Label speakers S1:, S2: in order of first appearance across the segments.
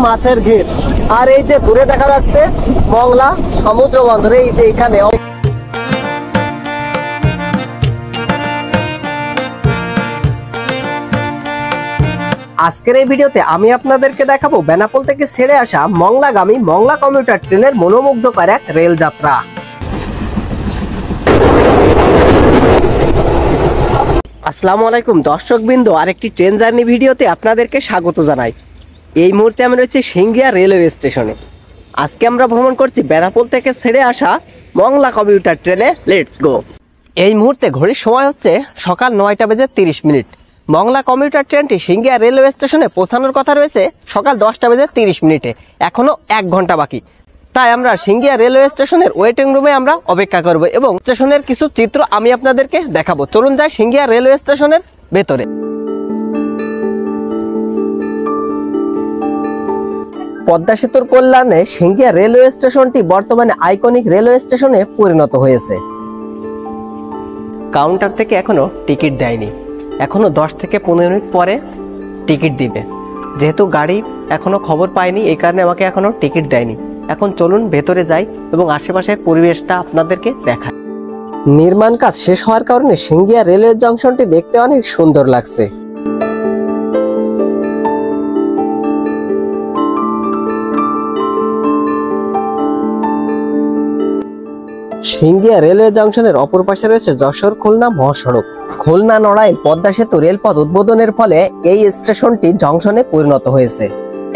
S1: মাছের ঘের। আর এই যে দূরে দেখা যাচ্ছে মংলা সমুদ্র বন্দর। এই যে এখানে আজকের এই ভিডিওতে আমি আপনাদেরকে দেখাবো বেনাপোল থেকে ছেড়ে আসা মংলাগামী মংলা কমিউটার ট্রেনের মনোমুগ্ধকর এক রেল যাত্রা। আসসালামু আলাইকুম দর্শকবৃন্দ, আরেকটি ট্রেন জার্নি ভিডিওতে আপনাদেরকে স্বাগত জানাই। এই মুহূর্তে আমি রয়েছি সিঙ্গিয়া রেলওয়ে স্টেশনে। আজকে আমরা ভ্রমণ করছি বেনাপোল থেকে ছেড়ে আসা মংলা কমিউটার ট্রেনে। Let's go. এই মুহূর্তে ঘড়ির সময় হচ্ছে সকাল 9টা বেজে 30 মিনিট। মংলা কমিউটার ট্রেনটি সিঙ্গিয়া রেলওয়ে স্টেশনে পৌঁছানোর কথা রয়েছে সকাল 10টা বেজে 30 মিনিটে। এখনো 1 ঘন্টা বাকি। তাই আমরা সিঙ্গিয়া রেলওয়ে স্টেশনের ওয়েটিং রুমে আমরা অপেক্ষা করব এবং স্টেশনের কিছু চিত্র আমি আপনাদেরকে দেখাবো। চলুন যাই সিঙ্গিয়া রেলওয়ে স্টেশনের ভেতরে। পদ্মা সেতুর কল্যাণে সিঙ্গিয়া রেলওয়ে স্টেশনটি বর্তমানে আইকনিক রেলওয়ে স্টেশনে পরিণত হয়েছে। কাউন্টার থেকে এখনো টিকিট দেয়নি, এখনো 10 থেকে 15 মিনিট পরে টিকিট দিবে। যেহেতু গাড়ি এখনো খবর পায়নি, এই কারণে আমাকে এখনো টিকিট দেয়নি। এখন চলুন ভেতরে যাই এবং আশেপাশের পরিবেশটা আপনাদেরকে দেখাই। নির্মাণ কাজ শেষ হওয়ার কারণে সিঙ্গিয়া রেলওয়ে জংশনটি দেখতে অনেক সুন্দর লাগছে। সিঙ্গিয়া রেলওয়ে জংশনের অপর পাশে রয়েছে যশোর খুলনা মহাসড়ক। খুলনা নড়াইল পদ্মা সেতু রেলপথ উদ্বোধনের ফলে এই স্টেশনটি জংশনে পরিণত হয়েছে।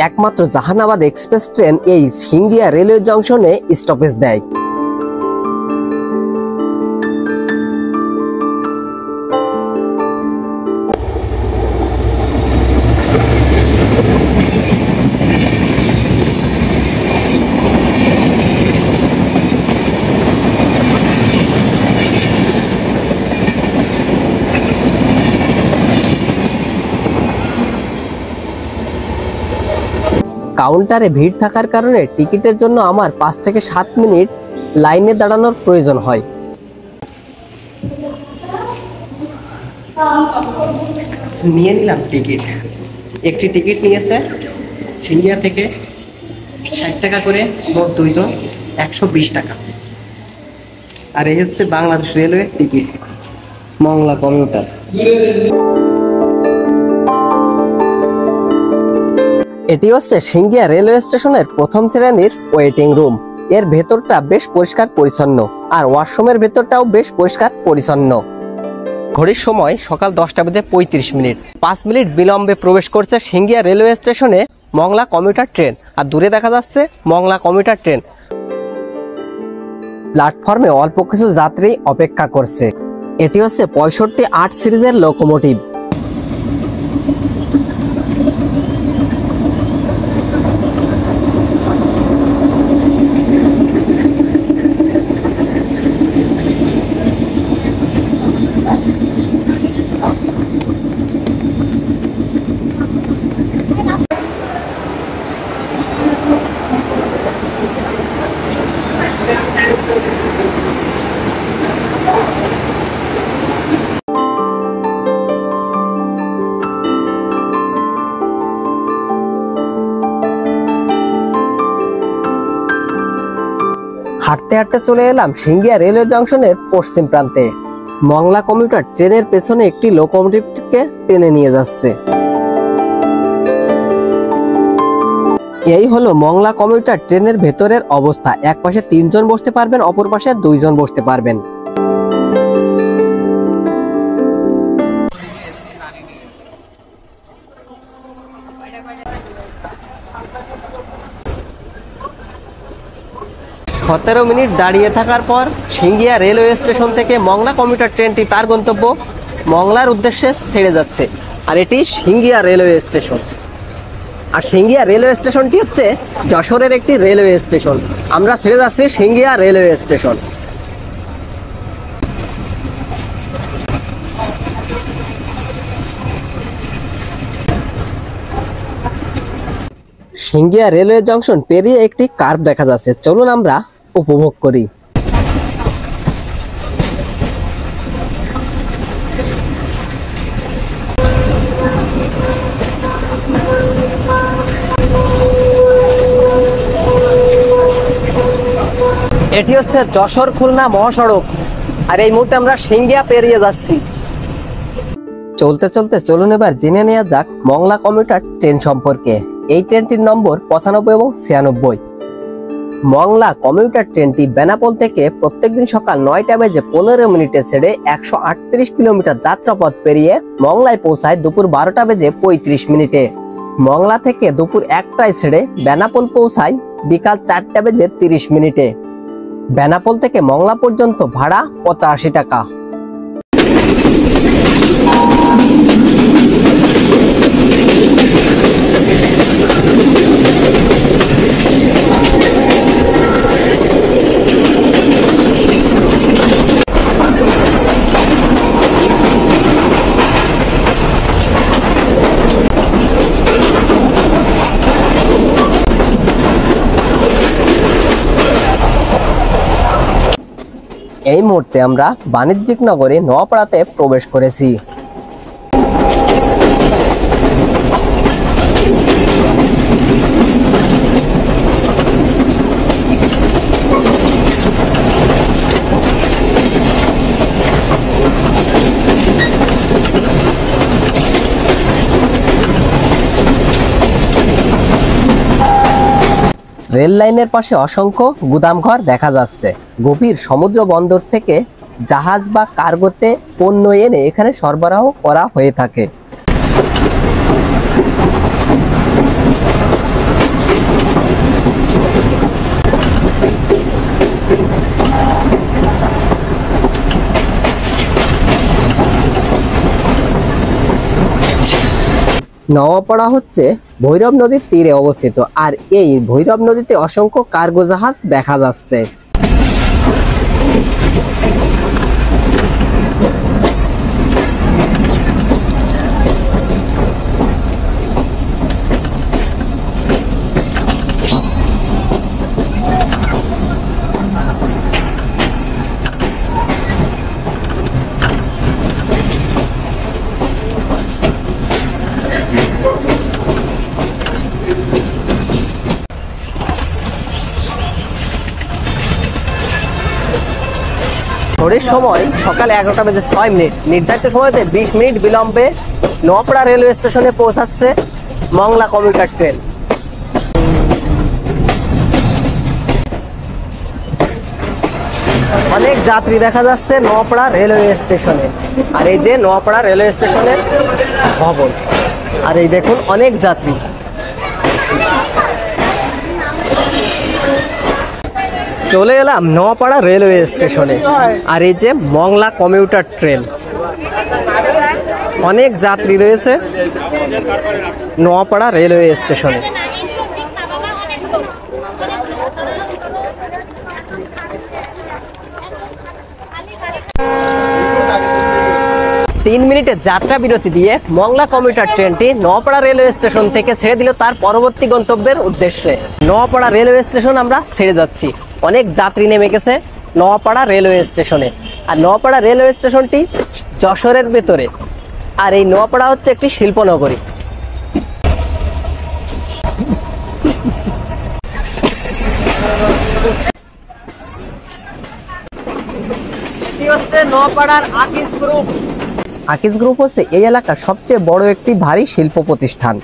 S1: একমাত্র জাহানাবাদ এক্সপ্রেস ট্রেন এই সিঙ্গিয়া রেলওয়ে জংশনে স্টপেজ দেয়। কাউন্টারে ভিড় থাকার কারণে টিকিটের জন্য আমার 5 থেকে 7 মিনিট লাইনে দাঁড়ানোর প্রয়োজন হয়। নিয়ে নিলাম টিকিট। একটি টিকিট নিয়েছে সিঙ্গিয়া থেকে 60 টাকা করে, মোট 2 জন 120 টাকা। আর এই হচ্ছে Bangladesh railway ticket Mongla commuter. এটি হচ্ছে সিঙ্গিয়া রেলওয়ে স্টেশনের প্রথম শ্রেণীর ওয়েটিং রুম। এর ভেতরটা বেশ পরিষ্কার পরিচ্ছন্ন, আর ওয়াশরুমের ভেতরটাও বেশ পরিষ্কার পরিচ্ছন্ন। ঘড়ির সময় সকাল 10টা বেজে 35 মিনিট। 5 মিনিট বিলম্বে প্রবেশ করছে সিঙ্গিয়া রেলওয়ে স্টেশনে মংলা কমিউটার ট্রেন। আর দূরে দেখা যাচ্ছে মংলা কমিউটার ট্রেন। প্ল্যাটফর্মে অল্প কিছু যাত্রী অপেক্ষা করছে। এটি হচ্ছে 65-8 সিরিজের লোকোমোটিভ। হাঁটতে হাঁটতে চলে এলাম সিঙ্গিয়া রেলওয়ে জংশনের পশ্চিম প্রান্তে। মংলা কমিউটার ট্রেনের পেছনে একটি লোকোমোটিভকে টেনে নিয়ে যাচ্ছে। এই হলো মংলা কমিউটার ট্রেনের ভেতরের অবস্থা। এক পাশে 3 জন বসতে পারবেন, অপর পাশে 2 জন বসতে পারবেন। সতেরো মিনিট দাঁড়িয়ে থাকার পর সিঙ্গিয়া রেলওয়ে স্টেশন থেকে মংলা কমিউটার ট্রেনটি তার গন্তব্য মংলার উদ্দেশ্যে ছেড়ে যাচ্ছে। আর এটি সিঙ্গিয়া রেলওয়ে স্টেশন। আর সিঙ্গিয়া রেলওয়ে স্টেশনটি হচ্ছে যশোরের একটি রেলওয়ে স্টেশন। আমরা ছেড়ে যাচ্ছি Singia railway station. Singia railway junction পেরিয়ে একটি কার্ভ দেখা যাচ্ছে। চলুন আমরা উপভোগ করি। এটি হচ্ছে যশোর খুলনা মহাসড়ক, আর এই মুহূর্তে আমরা সিংড়িয়া পেরিয়ে যাচ্ছি। চলতে চলতে চলুন এবার জেনে নেওয়া যাক মংলা কমিউটার ট্রেন সম্পর্কে। এই ট্রেনটির নম্বর 95 এবং 96। মংলা কমিউটার ট্রেনটি বেনাপোল থেকে প্রত্যেকদিন সকাল 9টা বেজে 15 মিনিটে ছেড়ে 138 কিলোমিটার যাত্রাপথ পেরিয়ে মংলায় পৌঁছায় দুপুর 12টা বেজে 35 মিনিটে। মংলা থেকে দুপুর 1টায় ছেড়ে বেনাপোল পৌঁছায় বিকাল 4টা বেজে 30 মিনিটে। বেনাপোল থেকে মংলা পর্যন্ত ভাড়া 85 টাকা। এই মুহূর্তে আমরা বাণিজ্যিক নগরী নোয়াপাড়াতে প্রবেশ করেছি। রেল লাইনের পাশে অসংখ্য গুদামঘর দেখা যাচ্ছে। গভীর সমুদ্র বন্দর থেকে জাহাজ বা কার্গোতে পণ্য এনে এখানে সরবরাহ করা হয়ে থাকে। নোয়াপাড়া হচ্ছে ভৈরব নদীর তীরে অবস্থিত, আর এই ভৈরব নদীতে অসংখ্য কার্গো জাহাজ দেখা যাচ্ছে। ভোরের সময় সকাল 11টা বেজে 6 মিনিট, নির্ধারিত সময়তে 20 মিনিট বিলম্বে নোয়াপাড়া রেলওয়ে স্টেশনে পৌঁছাচ্ছে মংলা কমিউটার ট্রেন। অনেক যাত্রী দেখা যাচ্ছে নোয়াপাড়া রেলওয়ে স্টেশনে, আর এই যে নোয়াপাড়া রেলওয়ে স্টেশনের ভবন, আর এই দেখুন অনেক যাত্রী। চলে এলাম নোয়াপাড়া রেলওয়ে স্টেশনে, আর এই যে মংলা কমিউটার ট্রেন। অনেক যাত্রী রয়েছে নোয়াপাড়া রেলওয়ে স্টেশনে। তিন মিনিটের যাত্রা বিরতি দিয়ে মংলা কমিউটার ট্রেনটি নোয়াপাড়া রেলওয়ে স্টেশন থেকে ছেড়ে দিল তার পরবর্তী গন্তব্যের উদ্দেশ্যে। নোয়াপাড়া রেলওয়ে স্টেশন আমরা ছেড়ে যাচ্ছি। অনেক যাত্রী নেমে গেছে নোয়াপাড়া রেলওয়ে স্টেশনে, আর নোয়াপাড়া রেলওয়ে স্টেশনটি যশোরের ভেতরে, আর এই নোয়াপাড়া হচ্ছে একটি শিল্পনগরী। নোয়াপাড়ার আকিজ গ্রুপ। আকিজ গ্রুপ হচ্ছে এই এলাকার সবচেয়ে বড় একটি ভারী শিল্প প্রতিষ্ঠান।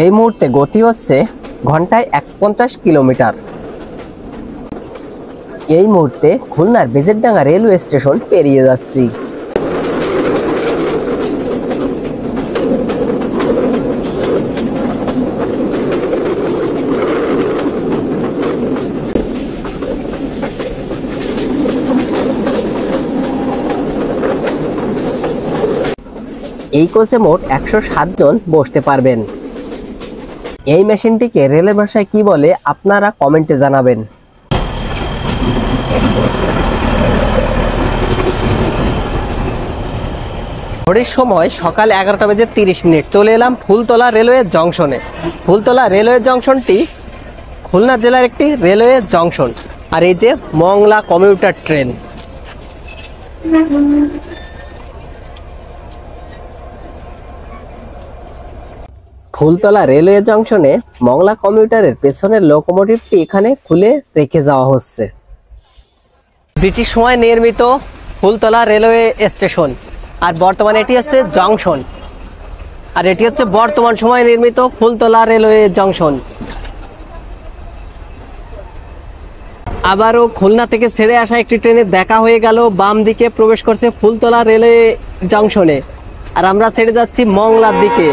S1: এই মুহূর্তে গতি হচ্ছে ঘন্টায় 51 কিলোমিটার। এই মুহূর্তে খুলনার বেজেরডাঙ্গা রেলওয়ে স্টেশন পেরিয়ে যাচ্ছি। এই কোচে মোট 107 জন বসতে পারবেন। এই মেশিনটিকে রেলের ভাষায় কি বলে আপনারা কমেন্টে জানাবেন। ঘড়ির সময় সকাল 11:30 চলে এলাম ফুলতলা রেলওয়ে জংশনে। ফুলতলা রেলওয়ে জংশনটি খুলনা জেলার একটি রেলওয়ে জংশন। আর এই যে Mongla commuter train. Phultala railway জংশনে মংলা কমিউটারের পেছনের লোকোমোটিভটি এখানে খুলে রেখে যাওয়া হচ্ছে। ব্রিটিশ সময় নির্মিত ফুলতলা রেলওয়ে স্টেশন, আর বর্তমানে এটি হচ্ছে জংশন। আর এটি হচ্ছে বর্তমান সময়ে নির্মিত ফুলতলা রেলওয়ে জংশন। আবারও খুলনা থেকে ছেড়ে আসা একটি ট্রেনের দেখা হয়ে গেল, বাম দিকে প্রবেশ করছে ফুলতলা রেলওয়ে জংশনে, আর আমরা ছেড়ে যাচ্ছি মংলার দিকে।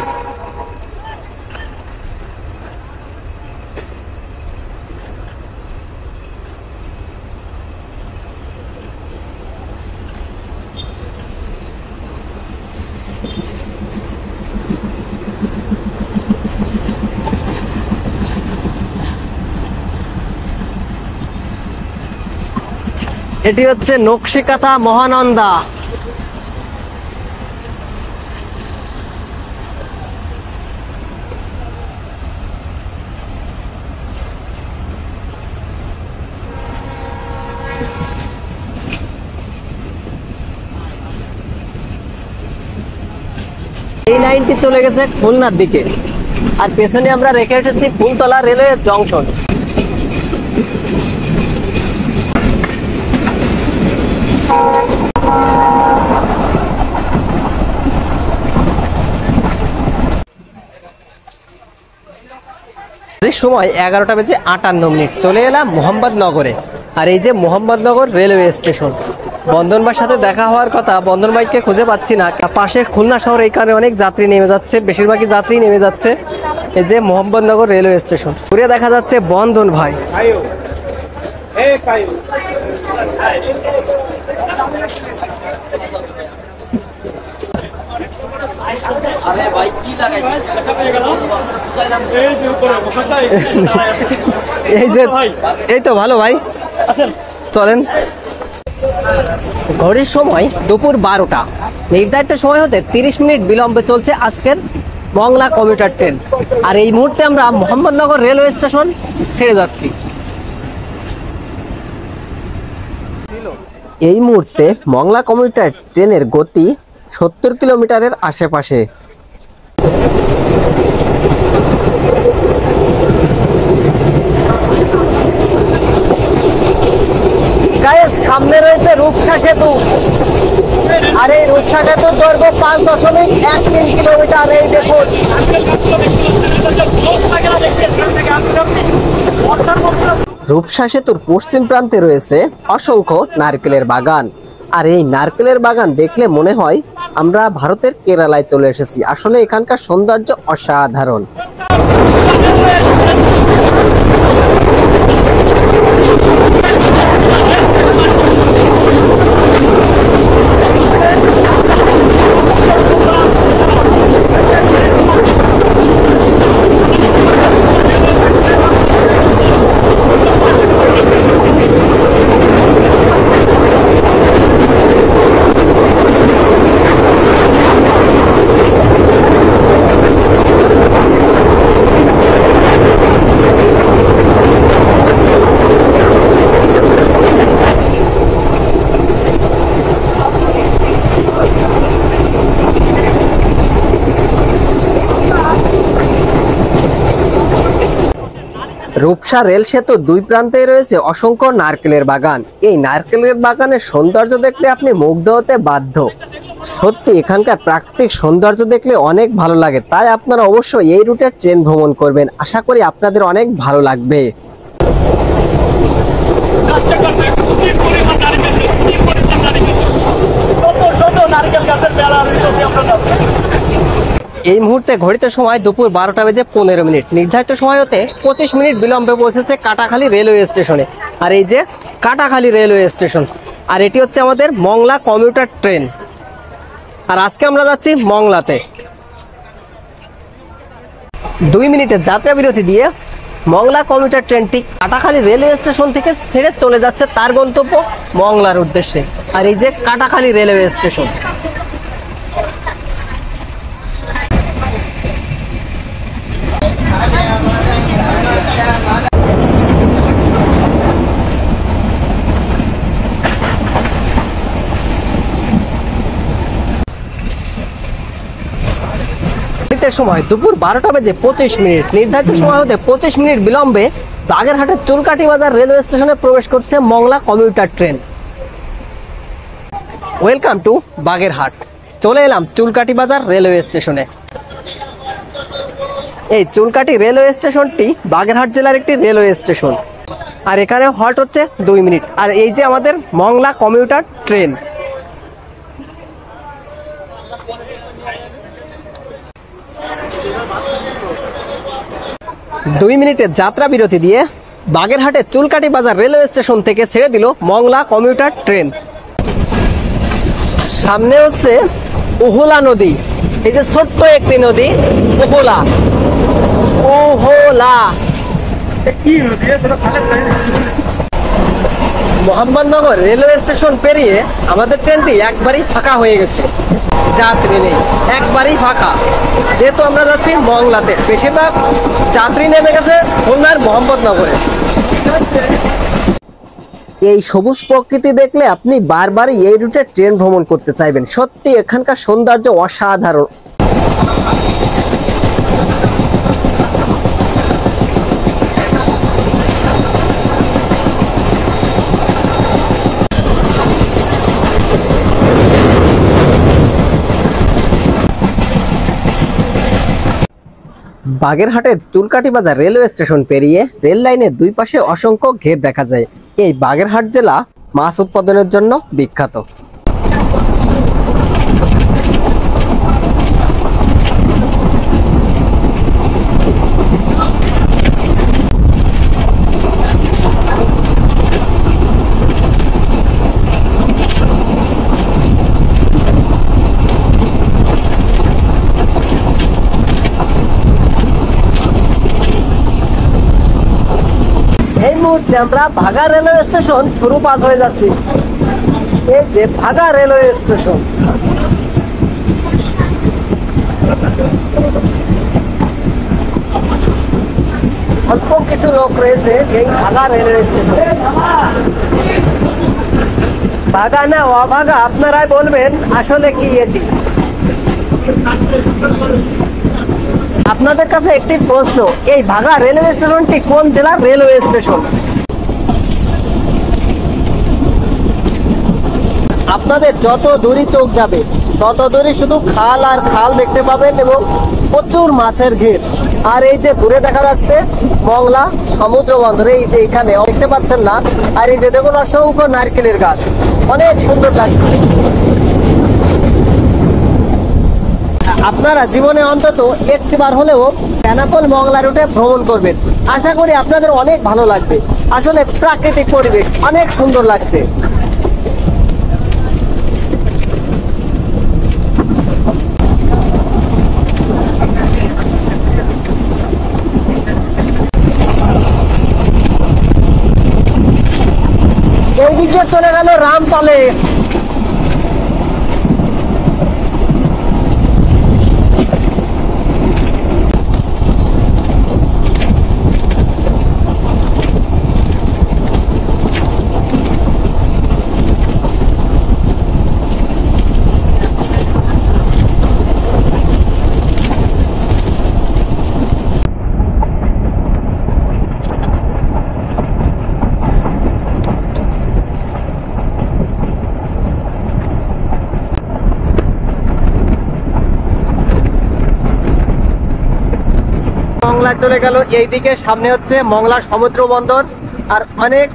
S1: এটি হচ্ছে নকশিকাথা মহানন্দা। এই লাইনটি চলে গেছে খুলনার দিকে, আর পেছনে আমরা রেখে এসেছি ফুলতলা রেলওয়ে জংশন। সময় 11:58 চলে এলাম মোহাম্মদনগরে। আর এই যে মোহাম্মদনগর রেলওয়ে স্টেশন। বন্ধন ভাইয়ের সাথে দেখা হওয়ার কথা, বন্ধন ভাইকে খুঁজে পাচ্ছি না। পাশের খুলনা শহর, এইখানে অনেক যাত্রী নেমে যাচ্ছে, বেশিরভাগই যাত্রী নেমে যাচ্ছে। এই যে মোহাম্মদনগর রেলওয়ে স্টেশন, ঘুরে দেখা যাচ্ছে বন্ধন ভাই। এই তো ভালো ভাই, চলেন। ঘড়ির সময় দুপুর 12টা, নির্ধারিত সময় হতে 30 মিনিট বিলম্বে চলছে আজকের মংলা কমিউটার ট্রেন। আর এই মুহূর্তে আমরা মোহাম্মদনগর রেলওয়ে স্টেশন ছেড়ে যাচ্ছি। এই মুহূর্তে মংলা কমিউটার ট্রেনের গতি 70 কিলোমিটারের আশেপাশে। সামনে রয়েছে রূপসা সেতু, আর এই রূপসা সেতুর দৈর্ঘ্য 5.13 কিলোমিটার। এই দেখুন, রূপসা সেতুর পশ্চিম প্রান্তে রয়েছে অসংখ্য নারকেলের বাগান। আর এই নারকেলের বাগান দেখলে মনে হয় আমরা ভারতের কেরালায় চলে এসেছি। আসলে এখানকার সৌন্দর্য অসাধারণ। রূপসা রেল সেতুর দুই প্রান্তে রয়েছে অসংখ্য নারকেলের বাগান। এই নারকেলের বাগানের সৌন্দর্য দেখলে আপনি মুগ্ধ হতে বাধ্য। সত্যি এখানকার প্রাকৃতিক সৌন্দর্য দেখলে অনেক ভালো লাগে। তাই আপনারা অবশ্যই এই রুটে ট্রেন ভ্রমণ করবেন, আশা করি আপনাদের অনেক ভালো লাগবে। এই মুহূর্তে ঘড়িতে সময় দুপুর 12:15। নির্ধারিত সময় হতে 25 মিনিট বিলম্বে পৌঁছেছে কাটাখালী রেলওয়ে স্টেশনে। আর এই যে কাটাখালী রেলওয়ে স্টেশন, আর এটি হচ্ছে আমাদের মংলা কমিউটার ট্রেন। আর আজকে আমরা যাচ্ছি মংলাতে। 2 মিনিটের যাত্রা বিরতি দিয়ে মংলা কমিউটার ট্রেনটি কাটাখালী রেলওয়ে স্টেশন থেকে ছেড়ে চলে যাচ্ছে তার গন্তব্য মংলার উদ্দেশ্যে। আর এই যে কাটাখালী রেলওয়ে স্টেশন। সময় দুপুর 12:25, নির্ধারিত সময় হতে 25 মিনিট বিলম্বে বাগেরহাটের চুলকাঠি বাজার রেলওয়ে স্টেশনে প্রবেশ করছে Mongla commuter train. Welcome to Bagerhat. চলে এলাম চুলকাঠি বাজার রেলওয়ে স্টেশনে। এই চুলকাঠি রেলওয়ে স্টেশনটি বাগেরহাট জেলার একটি রেলওয়ে স্টেশন, আর এখানে হল্ট হচ্ছে 2 মিনিট। আর এই যে আমাদের মংলা কমিউটার ট্রেন। দুই মিনিটের যাত্রা বিরতি দিয়ে বাগেরহাটের চুলকাঠি বাজার রেলওয়ে স্টেশন থেকে ছেড়ে দিল মংলা কমিউটার ট্রেন। সামনে হচ্ছে উহুলা নদী, এই যে ছোট্ট একটি নদী উহুলা। উহুলা মোহাম্মদনগর রেলওয়ে স্টেশন পেরিয়ে আমাদের ট্রেনটি একবারই ফাঁকা হয়ে গেছে, যাত্রী নেই, একবারই ফাঁকা। যেহেতু আমরা যাচ্ছি মংলাতে, বেশিরভাগ যাত্রী নেমে গেছে খুলনার মোহাম্মদনগরে। এই সবুজ প্রকৃতি দেখলে আপনি বারবারই এই রুটে ট্রেন ভ্রমণ করতে চাইবেন। সত্যি এখানকার সৌন্দর্য অসাধারণ। বাগেরহাটের চুলকাঠি বাজার রেলওয়ে স্টেশন পেরিয়ে রেল লাইনের দুই পাশে অসংখ্য ঘের দেখা যায়। এই বাগেরহাট জেলা মাছ উৎপাদনের জন্য বিখ্যাত। এই মুহূর্তে আমরা ভাগা রেলওয়ে স্টেশন থ্রু পাস হয়ে যাচ্ছি। এই যে ভাগা রেলওয়ে স্টেশন, অল্প কিছু লোক রয়েছে এই ভাগা রেলওয়ে স্টেশন। ভাগা না অভাগা আপনারাই বলবেন, আসলে কি এটি? আপনাদের কাছে একটি প্রশ্ন, এই ভাগা রেলওয়ে স্টেশনটি কোন জেলার রেলওয়ে স্টেশন? আপনাদের যত দূরই চোখ যাবে তত দূরই শুধু খাল আর খাল দেখতে পাবেন এবং প্রচুর মাছের ঘের। আর এই যে দূরে দেখা যাচ্ছে মংলা সমুদ্র বন্দর, এই যে এখানে দেখতে পাচ্ছেন না, আর এই যে দেখুন অসংখ্য নারকেলের গাছ, অনেক সুন্দর লাগছে। আপনারা জীবনে অন্তত একটিবার হলেও বেনাপোল মংলা রুটে ভ্রমণ করবেন, আশা করি আপনাদের অনেক ভালো লাগবে। আসলে প্রাকৃতিক পরিবেশ অনেক সুন্দর লাগছে। এই দিক দিয়ে চলে গেল রামপালে। মংলা চলে গেল এইদিকে, সামনে হচ্ছে মংলা সমুদ্র বন্দর আর অনেক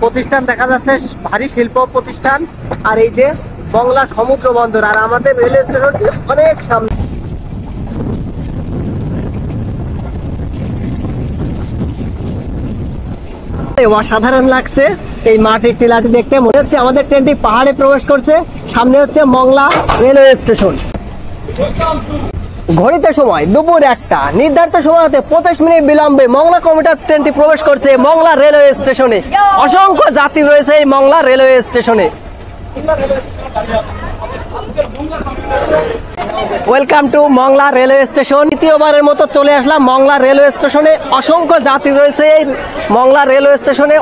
S1: প্রতিষ্ঠান দেখা যাচ্ছে, ভারী শিল্প প্রতিষ্ঠান। আর এই যে মংলা সমুদ্র বন্দর, আর আমাদের রেল স্টেশনটি অনেক সামনে। অসাধারণ লাগছে এই মাটির টিলাটি দেখতে। মনে হচ্ছে আমাদের ট্রেনটি পাহাড়ে প্রবেশ করছে। সামনে হচ্ছে মংলা রেলওয়ে স্টেশন। ঘড়িতে সময় দুপুর 1টা, নির্ধারিত সময় হতে 25 মিনিট বিলম্বে মংলা কমিউটার ট্রেনটি প্রবেশ করছে মংলা রেলওয়ে স্টেশনে। অসংখ্য যাত্রী রয়েছে এই মংলা রেলওয়ে স্টেশনে। Welcome to Mongla railway station. দ্বিতীয়বারের মতো চলে আসলাম মংলা রেলওয়ে স্টেশনে। অসংখ্য যাত্রী রয়েছে এই মংলা রেলওয়ে স্টেশনে।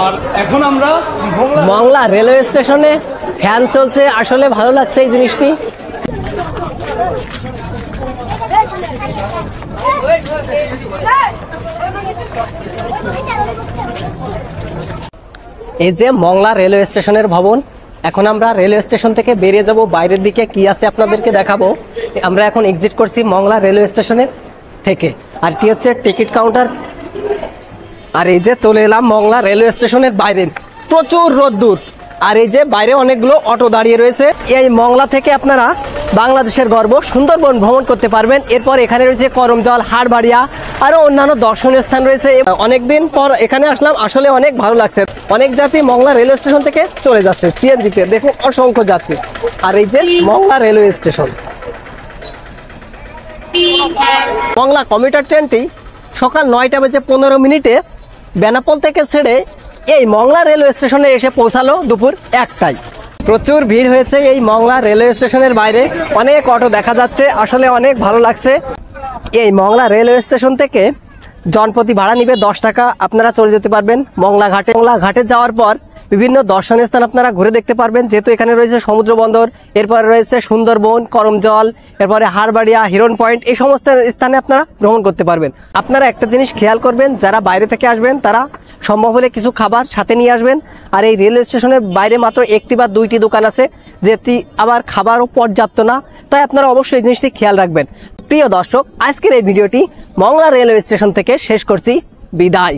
S2: আর এখন আমরা
S1: মংলা রেলওয়ে স্টেশনে ফ্যান চলছে, আসলে ভালো লাগছে এই জিনিসটি। এই যে মংলা রেলওয়ে স্টেশনের ভবন। এখন আমরা রেলওয়ে স্টেশন থেকে বেরিয়ে যাব, বাইরের দিকে কি আছে আপনাদেরকে দেখাবো। আমরা এখন এক্সিট করছি মংলা রেলওয়ে স্টেশনের থেকে, আর কি হচ্ছে টিকিট কাউন্টার। আর এই যে চলে এলাম মংলা রেলওয়ে স্টেশনের বাইরে, প্রচুর রোদ্দুর। আর এই যে বাইরে অনেকগুলো অটো দাঁড়িয়ে রয়েছে। এই মংলা থেকে আপনারা বাংলাদেশের গর্ব সুন্দরবন ভ্রমণ করতে পারবেন। এরপর এখানে রয়েছে করমজল, হাড়বাড়িয়া, আরো অন্যান্য দর্শনীয় স্থান রয়েছে। অনেকদিন পর এখানে আসলাম, আসলে অনেক ভালো লাগছে। অনেক যাত্রী মংলা রেলওয়ে স্টেশন থেকে চলে যাচ্ছে সিএনজিতে, দেখুন অসংখ্য যাত্রী। আর এই যে Mongla railway station, Mongla commuter ট্রেনটি সকাল 9:15 বেনাপোল থেকে ছেড়ে এই মংলা রেলওয়ে স্টেশনে এসে পৌঁছালো দুপুর 1টায়। প্রচুর ভিড় হয়েছে এই মংলা রেলওয়ে স্টেশনের বাইরে, অনেক অটো দেখা যাচ্ছে, আসলে অনেক ভালো লাগছে। এই মংলা রেলওয়ে স্টেশন থেকে জনপ্রতি ভাড়া নিবে 10 টাকা, আপনারা চলে যেতে পারবেন মংলা ঘাটে। মংলা ঘাটে যাওয়ার পর বিভিন্ন দর্শনীয় স্থান আপনারা ঘুরে দেখতে পারবেন, যেহেতু এখানে রয়েছে সমুদ্র বন্দর, এরপরে রয়েছে সুন্দরবন, করমজল, এরপরে হাড়বাড়িয়া, হিরন পয়েন্ট, এই সমস্ত স্থানে আপনারা ভ্রমণ করতে পারবেন। আপনারা একটা জিনিস খেয়াল করবেন, যারা বাইরে থেকে আসবেন তারা সম্ভব হলে কিছু খাবার সাথে নিয়ে আসবেন। আর এই রেলওয়ে স্টেশনের বাইরে মাত্র 1টি বা 2টি দোকান আছে, যেটি আবার খাবারও পর্যাপ্ত না, তাই আপনারা অবশ্যই এই জিনিসটি খেয়াল রাখবেন। প্রিয় দর্শক, আজকের এই ভিডিওটি মংলা রেলওয়ে স্টেশন থেকে শেষ করছি, বিদায়।